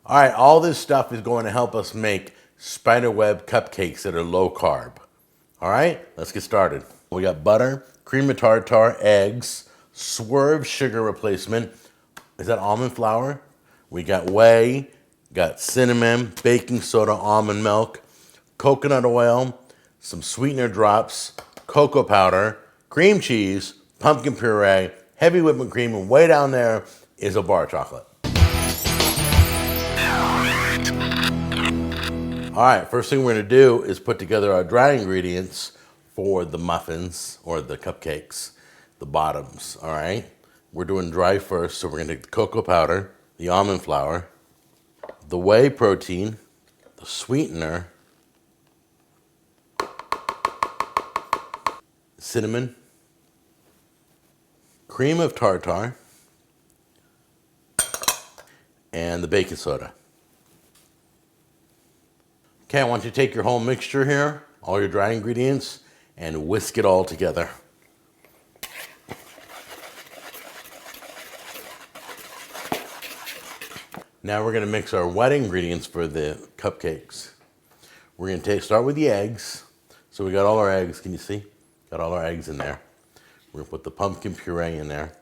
All right, all this stuff is going to help us make Spiderweb cupcakes that are low carb. All right, let's get started. We got butter, cream of tartar, eggs, Swerve sugar replacement. Is that almond flour? We got whey, got cinnamon, baking soda, almond milk, coconut oil, some sweetener drops, cocoa powder, cream cheese, pumpkin puree, heavy whipping cream, and way down there is a bar of chocolate. All right, first thing we're gonna do is put together our dry ingredients for the muffins or the cupcakes, the bottoms, all right? We're doing dry first, so we're gonna take the cocoa powder, the almond flour, the whey protein, the sweetener, cinnamon, cream of tartar, and the baking soda. Okay, I want you to take your whole mixture here, all your dry ingredients, and whisk it all together. Now we're gonna mix our wet ingredients for the cupcakes. We're gonna start with the eggs. So we got all our eggs, can you see? Got all our eggs in there. We're gonna put the pumpkin puree in there.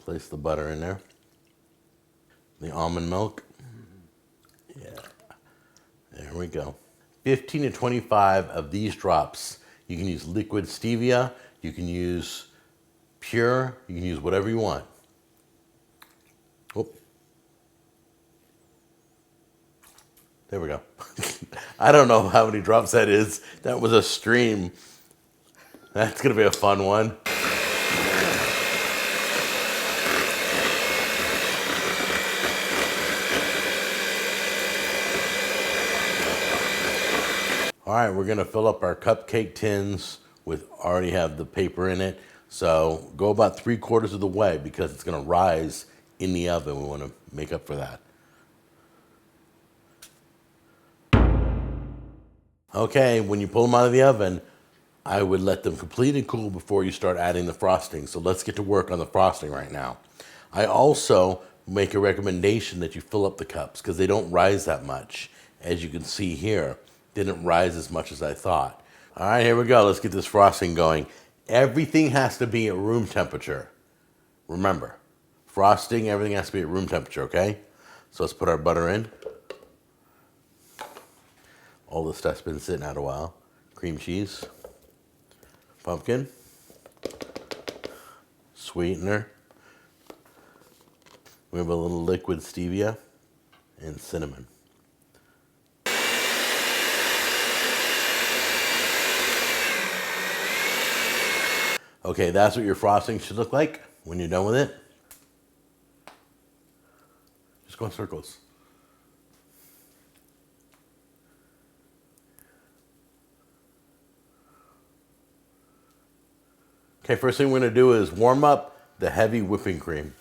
Place the butter in there. The almond milk. Yeah, there we go. 15 to 25 of these drops. You can use liquid stevia, you can use pure, you can use whatever you want. Oh. There we go. I don't know how many drops that is. That was a stream. That's gonna be a fun one. All right, we're gonna fill up our cupcake tins with, already have the paper in it. So go about 3/4 of the way because it's gonna rise in the oven. We wanna make up for that. Okay, when you pull them out of the oven, I would let them completely cool before you start adding the frosting. So let's get to work on the frosting right now. I also make a recommendation that you fill up the cups because they don't rise that much. As you can see here, didn't rise as much as I thought. All right, here we go. Let's get this frosting going. Everything has to be at room temperature. Remember, frosting, everything has to be at room temperature, okay? So let's put our butter in. All this stuff's been sitting out a while. Cream cheese, pumpkin, sweetener. We have a little liquid stevia and cinnamon. Okay, that's what your frosting should look like when you're done with it. Just go in circles. Okay, first thing we're gonna do is warm up the heavy whipping cream.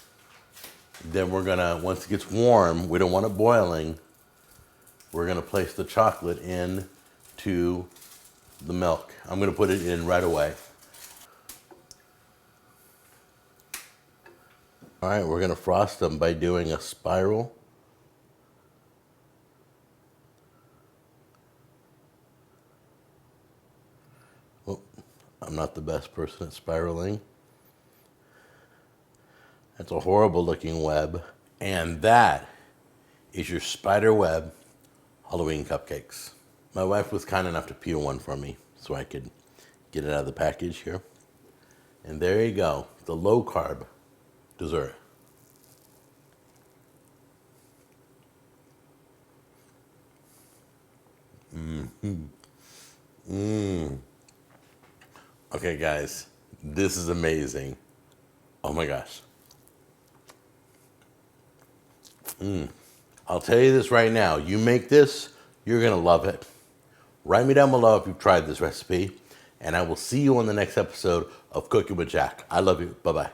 Then we're gonna, once it gets warm, we don't want it boiling, we're gonna place the chocolate in to the milk. I'm gonna put it in right away. All right, we're gonna frost them by doing a spiral. Oh, I'm not the best person at spiraling. That's a horrible looking web. And that is your Spiderweb Halloween cupcakes. My wife was kind enough to peel one for me so I could get it out of the package here. And there you go, the low carb dessert. Okay guys, this is amazing. Oh my gosh. I'll tell you this right now, you make this, you're gonna love it. Write me down below if you've tried this recipe, and I will see you on the next episode of Cooking with Jack. I love you, bye-bye.